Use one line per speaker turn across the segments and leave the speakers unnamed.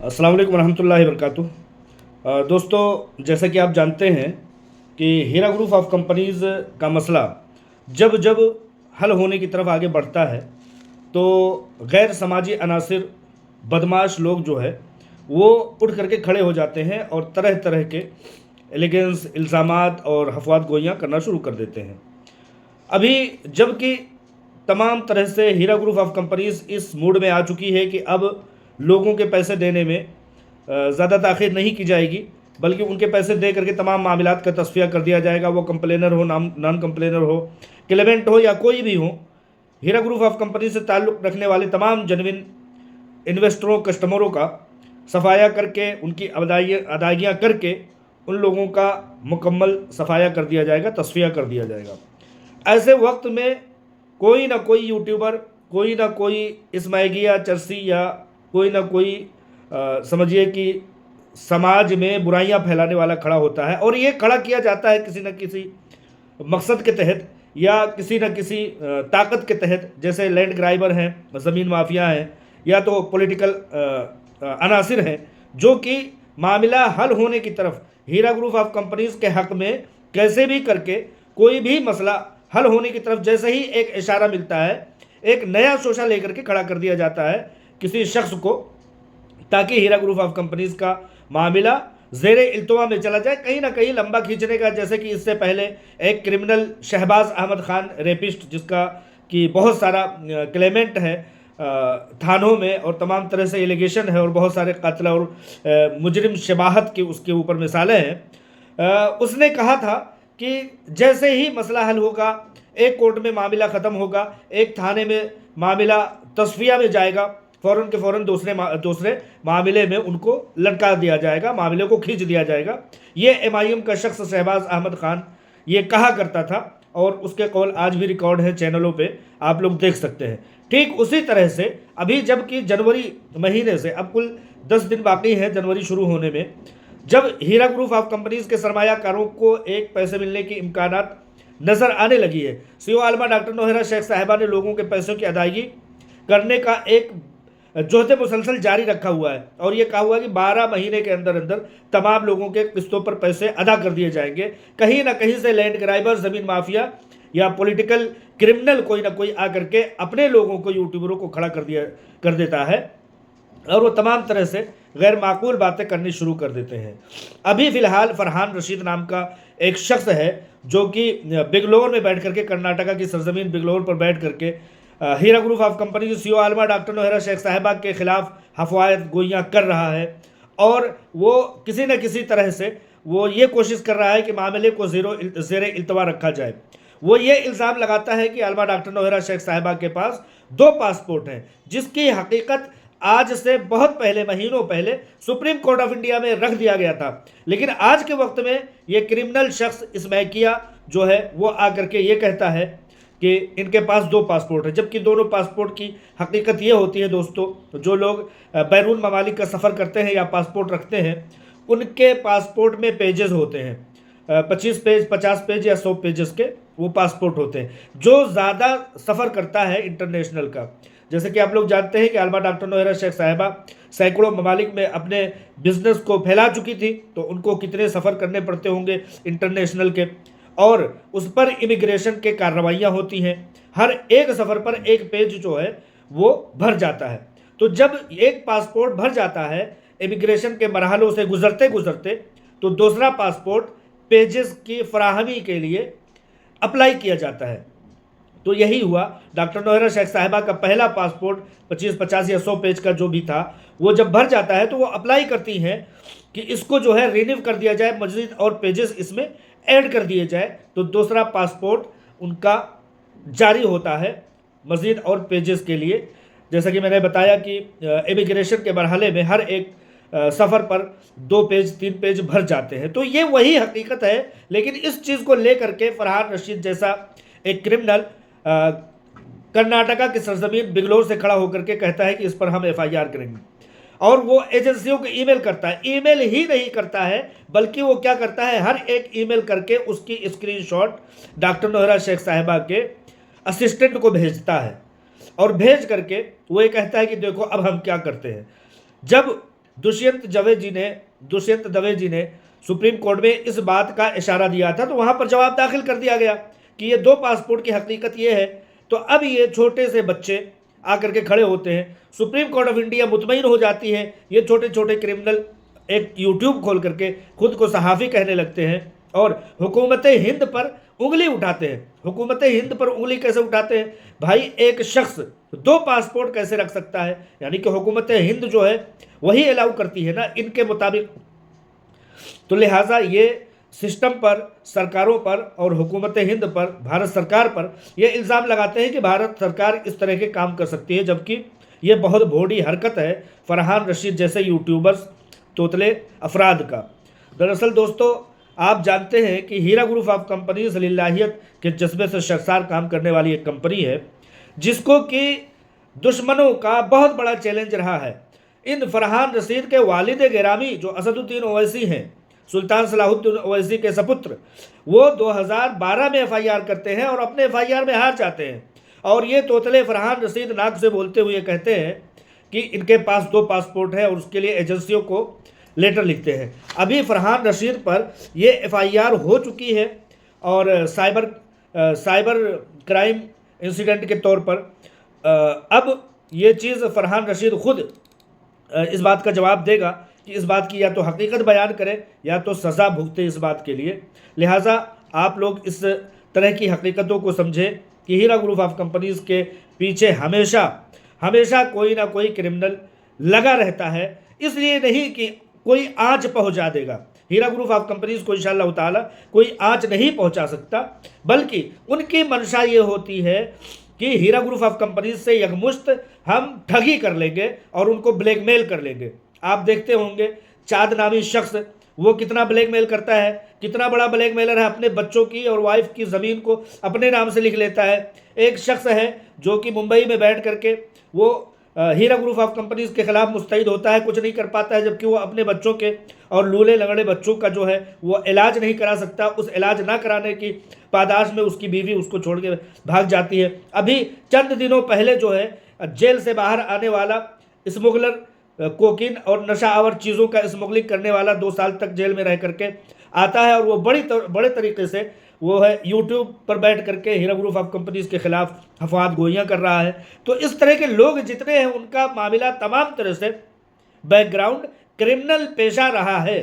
अस्सलाम वालेकुम रहमतुल्लाहि वबरकातुहू। दोस्तों, जैसा कि आप जानते हैं कि हीरा ग्रुप ऑफ कंपनीज़ का मसला जब जब हल होने की तरफ आगे बढ़ता है तो गैर समाजी अनासिर बदमाश लोग जो है वो उठ करके खड़े हो जाते हैं और तरह तरह के एलिगेंस इल्ज़ामात और हफ़वात गोइयाँ करना शुरू कर देते हैं। अभी जबकि तमाम तरह से हीरा ग्रुप ऑफ कंपनीज़ इस मूड में आ चुकी है कि अब लोगों के पैसे देने में ज़्यादा ताख़ीर नहीं की जाएगी, बल्कि उनके पैसे दे करके तमाम मामलात का तस्फ़िया कर दिया जाएगा। वो कंप्लेनर हो, नॉन कंप्लेनर हो, क्लेमेंट हो या कोई भी हो, हीरा ग्रुप ऑफ कंपनी से ताल्लुक़ रखने वाले तमाम जेन्युइन इन्वेस्टरों कस्टमरों का सफाया करके उनकी अदायगियाँ करके उन लोगों का मुकम्मल सफाया कर दिया जाएगा, तस्फ़िया कर दिया जाएगा। ऐसे वक्त में कोई ना कोई यूट्यूबर, कोई ना कोई इसमाइगी या चरसी या कोई ना कोई समझिए कि समाज में बुराइयां फैलाने वाला खड़ा होता है, और ये खड़ा किया जाता है किसी न किसी मकसद के तहत या किसी न किसी ताकत के तहत, जैसे लैंड ग्राइबर हैं, ज़मीन माफिया हैं, या तो पॉलिटिकल अनासिर हैं जो कि मामला हल होने की तरफ हीरा ग्रुप ऑफ कंपनीज़ के हक़ में कैसे भी करके कोई भी मसला हल होने की तरफ जैसे ही एक इशारा मिलता है, एक नया शोशा लेकर के खड़ा कर दिया जाता है किसी शख्स को, ताकि हीरा ग्रुप ऑफ कंपनीज़ का मामला ज़ेरे इल्तवा में चला जाए, कहीं ना कहीं लंबा खींचने का। जैसे कि इससे पहले एक क्रिमिनल शहबाज अहमद खान रेपिस्ट, जिसका कि बहुत सारा क्लेमेंट है थानों में और तमाम तरह से एलिगेशन है और बहुत सारे कत्ल और मुजरिम शबाहत की उसके ऊपर मिसालें हैं, उसने कहा था कि जैसे ही मसला हल होगा, एक कोर्ट में मामला ख़त्म होगा, एक थाने में मामला तस्फिया में जाएगा, फ़ौरन के फ़ौरन दूसरे मामले में उनको लटका दिया जाएगा, मामले को खींच दिया जाएगा। ये MIM का शख्स शहबाज अहमद खान ये कहा करता था, और उसके कौल आज भी रिकॉर्ड है, चैनलों पे आप लोग देख सकते हैं। ठीक उसी तरह से अभी जबकि जनवरी महीने से अब कुल 10 दिन बाकी हैं जनवरी शुरू होने में, जब हीरा ग्रुप ऑफ कंपनीज़ के सरमायाकारों को एक पैसे मिलने की इम्कानात नज़र आने लगी है, CEO आलमा डॉक्टर नौहरा शेख साहिबा ने लोगों के पैसों की अदायगी करने का एक जोहद मुसलसल जारी रखा हुआ है, और ये कहा हुआ है कि 12 महीने के अंदर अंदर तमाम लोगों के किस्तों पर पैसे अदा कर दिए जाएंगे। कहीं ना कहीं से लैंड ग्राइबर, ज़मीन माफिया या पॉलिटिकल क्रिमिनल कोई ना कोई आकर के अपने लोगों को, यूट्यूबरों को खड़ा कर देता है, और वो तमाम तरह से गैर माकूल बातें करनी शुरू कर देते हैं। अभी फ़िलहाल फरहान रशीद नाम का एक शख्स है जो कि बिगलोर में बैठ करके, कर्नाटका की सरजमीन बिगलोर पर बैठ करके हीरा ग्रुप ऑफ कंपनी की CEO आलमा डॉक्टर नौहरा शेख साहिबा के ख़िलाफ़ हफ़वात गोइयाँ कर रहा है, और वो किसी न किसी तरह से वो ये कोशिश कर रहा है कि मामले को ज़ेरे इल्तवा रखा जाए। वो ये इल्ज़ाम लगाता है कि आलमा डॉक्टर नौहरा शेख साहिबा के पास 2 पासपोर्ट हैं, जिसकी हकीकत आज से बहुत पहले, महीनों पहले सुप्रीम कोर्ट ऑफ इंडिया में रख दिया गया था। लेकिन आज के वक्त में ये क्रिमिनल शख्स इसमैकिया जो है वो आकर के ये कहता है कि इनके पास 2 पासपोर्ट है, जबकि दोनों पासपोर्ट की हकीकत ये होती है दोस्तों, जो लोग बैरून ममालिक का सफ़र करते हैं या पासपोर्ट रखते हैं, उनके पासपोर्ट में पेजेस होते हैं, 25 पेज, 50 पेज या 100 पेजेस के वो पासपोर्ट होते हैं। जो ज़्यादा सफ़र करता है इंटरनेशनल का, जैसे कि आप लोग जानते हैं कि आलमा डॉक्टर नौहरा शेख साहिबा सैकड़ों ममालिक में अपने बिज़नेस को फैला चुकी थी, तो उनको कितने सफ़र करने पड़ते होंगे इंटरनेशनल के, और उस पर इमिग्रेशन के कार्रवाइयाँ होती हैं। हर एक सफ़र पर एक पेज जो है वो भर जाता है। तो जब एक पासपोर्ट भर जाता है इमिग्रेशन के मरहलों से गुज़रते गुज़रते, तो दूसरा पासपोर्ट पेजेस की फराहमी के लिए अप्लाई किया जाता है। तो यही हुआ, डॉक्टर नौहरा शेख साहिबा का पहला पासपोर्ट 25, 50 या 100 पेज का जो भी था, वो जब भर जाता है तो वो अप्लाई करती हैं कि इसको जो है रिन्यू कर दिया जाए, मज़ीद और पेजेस इसमें ऐड कर दिए जाए, तो दूसरा पासपोर्ट उनका जारी होता है मज़ीद और पेजेस के लिए। जैसा कि मैंने बताया कि इमिग्रेशन के मरहले में हर एक सफ़र पर 2 पेज 3 पेज भर जाते हैं। तो ये वही हकीकत है, लेकिन इस चीज़ को लेकर के फरहान रशीद जैसा एक क्रिमिनल कर्नाटका की सरजमीन बिगलोर से खड़ा होकर के कहता है कि इस पर हम FIR करेंगे, और वो एजेंसियों को ईमेल करता है। ईमेल ही नहीं करता है, बल्कि वो क्या करता है, हर एक ईमेल करके उसकी स्क्रीनशॉट डॉक्टर नौहरा शेख साहिबा के असिस्टेंट को भेजता है, और भेज करके वो ये कहता है कि देखो अब हम क्या करते हैं। जब दुष्यंत दवे जी ने सुप्रीम कोर्ट में इस बात का इशारा दिया था, तो वहां पर जवाब दाखिल कर दिया गया कि ये 2 पासपोर्ट की हकीकत ये है। तो अब ये छोटे से बच्चे आकर के खड़े होते हैं, सुप्रीम कोर्ट ऑफ इंडिया मुतमईन हो जाती है, ये छोटे छोटे क्रिमिनल एक यूट्यूब खोल करके खुद को सहाफ़ी कहने लगते हैं और हुकूमत हिंद पर उंगली उठाते हैं। हुकूमत हिंद पर उंगली कैसे उठाते हैं भाई? एक शख्स 2 पासपोर्ट कैसे रख सकता है? यानी कि हुकूमत हिंद जो है वही अलाउ करती है ना इनके मुताबिक। तो लिहाजा ये सिस्टम पर, सरकारों पर और हुकूमत हिंद पर, भारत सरकार पर ये इल्ज़ाम लगाते हैं कि भारत सरकार इस तरह के काम कर सकती है, जबकि ये बहुत भोड़ी हरकत है फरहान रशीद जैसे यूट्यूबर्स, तोतले अफराद का। दरअसल दोस्तों, आप जानते हैं कि हीरा ग्रुप ऑफ कंपनीज लिल्लाहियत के जज्बे से शर्मसार काम करने वाली एक कंपनी है, जिसको कि दुश्मनों का बहुत बड़ा चैलेंज रहा है। इन फरहान रशीद के वालिद गिरामी जो असदुद्दीन ओवैसी हैं, सुल्तान सलाहुद्दीन ओवैसी के सपुत्र, वो 2012 में एफआईआर करते हैं और अपने एफआईआर में हार जाते हैं। और ये तोतले फरहान रशीद नाक से बोलते हुए कहते हैं कि इनके पास 2 पासपोर्ट है और उसके लिए एजेंसियों को लेटर लिखते हैं। अभी फरहान रशीद पर ये एफआईआर हो चुकी है और साइबर क्राइम इंसिडेंट के तौर पर अब ये चीज़ फरहान रशीद खुद इस बात का जवाब देगा कि इस बात की या तो हकीकत बयान करे या तो सज़ा भुगते इस बात के लिए। लिहाजा आप लोग इस तरह की हकीकतों को समझें कि हीरा ग्रुप ऑफ कंपनीज़ के पीछे हमेशा कोई ना कोई क्रिमिनल लगा रहता है। इसलिए नहीं कि कोई आँच पहुँचा देगा, हीरा ग्रुप ऑफ कंपनीज़ को इंशाअल्लाह ताला कोई आँच नहीं पहुँचा सकता, बल्कि उनकी मंशा ये होती है कि हीरा ग्रुप ऑफ कंपनीज से यकमुश्त हम ठगी कर लेंगे और उनको ब्लैकमेल कर लेंगे। आप देखते होंगे चाँद नामी शख्स वो कितना ब्लैकमेल करता है, कितना बड़ा ब्लैकमेलर है। अपने बच्चों की और वाइफ की ज़मीन को अपने नाम से लिख लेता है। एक शख्स है जो कि मुंबई में बैठ करके वो हीरा ग्रुप ऑफ कंपनीज के खिलाफ मुस्तैद होता है, कुछ नहीं कर पाता है, जबकि वो अपने बच्चों के और लूले लगड़े बच्चों का जो है वो इलाज नहीं करा सकता। उस इलाज ना कराने की पादाश में उसकी बीवी उसको छोड़ के भाग जाती है। अभी चंद दिनों पहले जो है जेल से बाहर आने वाला स्मुगलर, कोकीन और नशा आवर चीज़ों का स्मगलिंग करने वाला 2 साल तक जेल में रह करके आता है और वो बड़े तरीके से वो है यूट्यूब पर बैठ करके हीरा ग्रुप ऑफ कंपनीज के खिलाफ अफवाह गोइयाँ कर रहा है। तो इस तरह के लोग जितने हैं उनका मामला तमाम तरह से बैकग्राउंड क्रिमिनल पेशा रहा है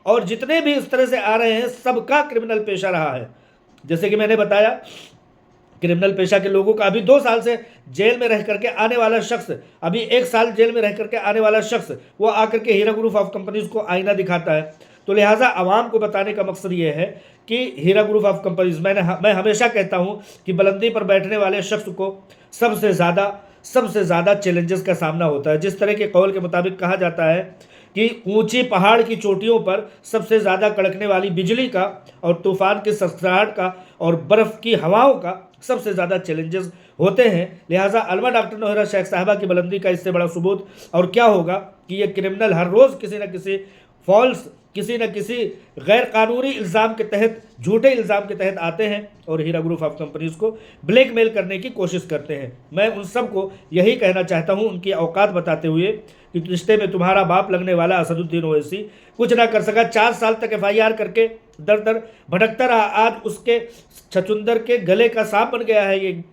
और जितने भी इस तरह से आ रहे हैं सबका क्रिमिनल पेशा रहा है। जैसे कि मैंने बताया, क्रिमिनल पेशा के लोगों का अभी 2 साल से जेल में रह करके आने वाला शख्स, अभी 1 साल जेल में रह करके आने वाला शख्स वो आकर के हीरा ग्रुप ऑफ कंपनीज को आईना दिखाता है। तो लिहाजा आवाम को बताने का मकसद ये है कि हीरा ग्रुप ऑफ कंपनीज, मैं हमेशा कहता हूँ कि बुलंदी पर बैठने वाले शख्स को सबसे ज़्यादा चैलेंजेस का सामना होता है। जिस तरह के कौल के मुताबिक कहा जाता है कि ऊंची पहाड़ की चोटियों पर सबसे ज़्यादा कड़कने वाली बिजली का और तूफ़ान की सरसराहट का और बर्फ़ की हवाओं का सबसे ज़्यादा चैलेंजेस होते हैं। लिहाजा अलमा डॉक्टर नौहरा शेख साहबा की बुलंदी का इससे बड़ा सबूत और क्या होगा कि ये क्रिमिनल हर रोज़ किसी न किसी फॉल्स, किसी न किसी गैर कानूनी इल्ज़ाम के तहत, झूठे इल्ज़ाम के तहत आते हैं और हीरा ग्रुप ऑफ कंपनीज़ को ब्लैकमेल करने की कोशिश करते हैं। मैं उन सब को यही कहना चाहता हूं, उनकी औकात बताते हुए, कि रिश्ते में तुम्हारा बाप लगने वाला असदुद्दीन ओवैसी कुछ ना कर सका। 4 साल तक एफआईआर करके दर दर भटकता रहा, आज उसके छचुंदर के गले का सांप बन गया है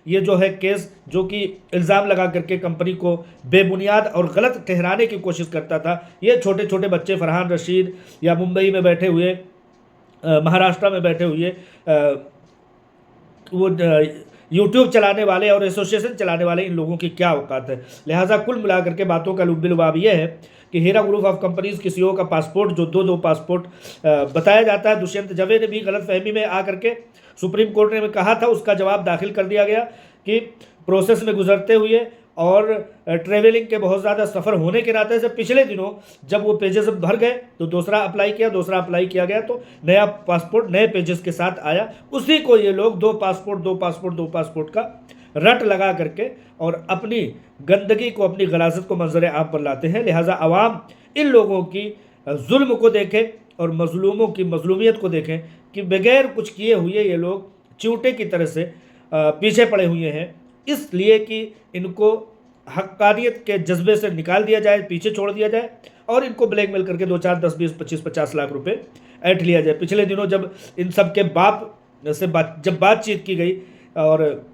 ये जो है केस, जो कि इल्ज़ाम लगा करके कंपनी को बेबुनियाद और गलत ठहराने की कोशिश करता था। ये छोटे छोटे बच्चे फरहान रशीद या मुंबई में बैठे हुए, महाराष्ट्र में बैठे हुए वो यूट्यूब चलाने वाले और एसोसिएशन चलाने वाले, इन लोगों की क्या औकात है। लिहाजा कुल मिलाकर के बातों का लुब्बिलुबाब ये है कि हीरा ग्रुप ऑफ कंपनीज की सीईओ का पासपोर्ट जो 2 पासपोर्ट बताया जाता है, दुष्यंत दवे ने भी गलतफहमी में आकर के सुप्रीम कोर्ट ने कहा था, उसका जवाब दाखिल कर दिया गया कि प्रोसेस में गुजरते हुए और ट्रेवलिंग के बहुत ज़्यादा सफ़र होने के नाते से पिछले दिनों जब वो पेजेस भर गए तो दूसरा अप्लाई किया गया तो नया पासपोर्ट नए पेजेस के साथ आया। उसी को ये लोग 2 पासपोर्ट का रट लगा करके और अपनी गंदगी को, अपनी गलाजत को मंजर आम पर लाते हैं। लिहाजा आवाम इन लोगों की जुल्म को देखे और मजलूमों की मजलूमियत को देखें कि बगैर कुछ किए हुए ये लोग चिंटे की तरह से पीछे पड़े हुए हैं, इसलिए कि इनको हक्कानियत के जज्बे से निकाल दिया जाए, पीछे छोड़ दिया जाए और इनको ब्लैकमेल करके 2, 4, 10, 20, 25, 50 लाख रुपए ऐंठ लिया जाए। पिछले दिनों जब इन सब के बाप से जब बातचीत की गई और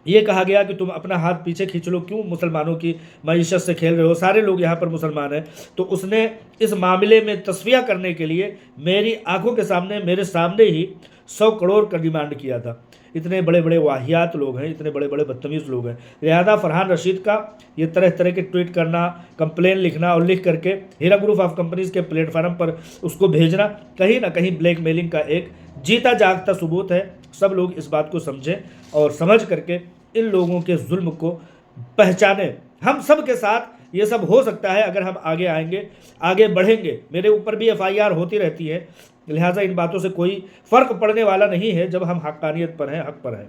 ये कहा गया कि तुम अपना हाथ पीछे खींच लो, क्यों मुसलमानों की मईशत से खेल रहे हो, सारे लोग यहाँ पर मुसलमान हैं, तो उसने इस मामले में तस्फिया करने के लिए मेरी आंखों के सामने, मेरे सामने ही 100 करोड़ का डिमांड किया था। इतने बड़े बड़े वाहियात लोग हैं, इतने बड़े बड़े बदतमीज़ लोग हैं। लिहाजा फरहान रशीद का ये तरह तरह के ट्वीट करना, कंप्लेन लिखना और लिख करके हीरा ग्रुप ऑफ कंपनीज़ के प्लेटफार्म पर उसको भेजना कहीं ना कहीं ब्लैकमेलिंग का एक जीता जागता सबूत है। सब लोग इस बात को समझें और समझ करके इन लोगों के जुल्म को पहचानें। हम सब के साथ ये सब हो सकता है अगर हम आगे आएंगे, आगे बढ़ेंगे। मेरे ऊपर भी FIR होती रहती है, लिहाजा इन बातों से कोई फ़र्क पड़ने वाला नहीं है जब हम हक्कानियत पर हैं, हक पर हैं।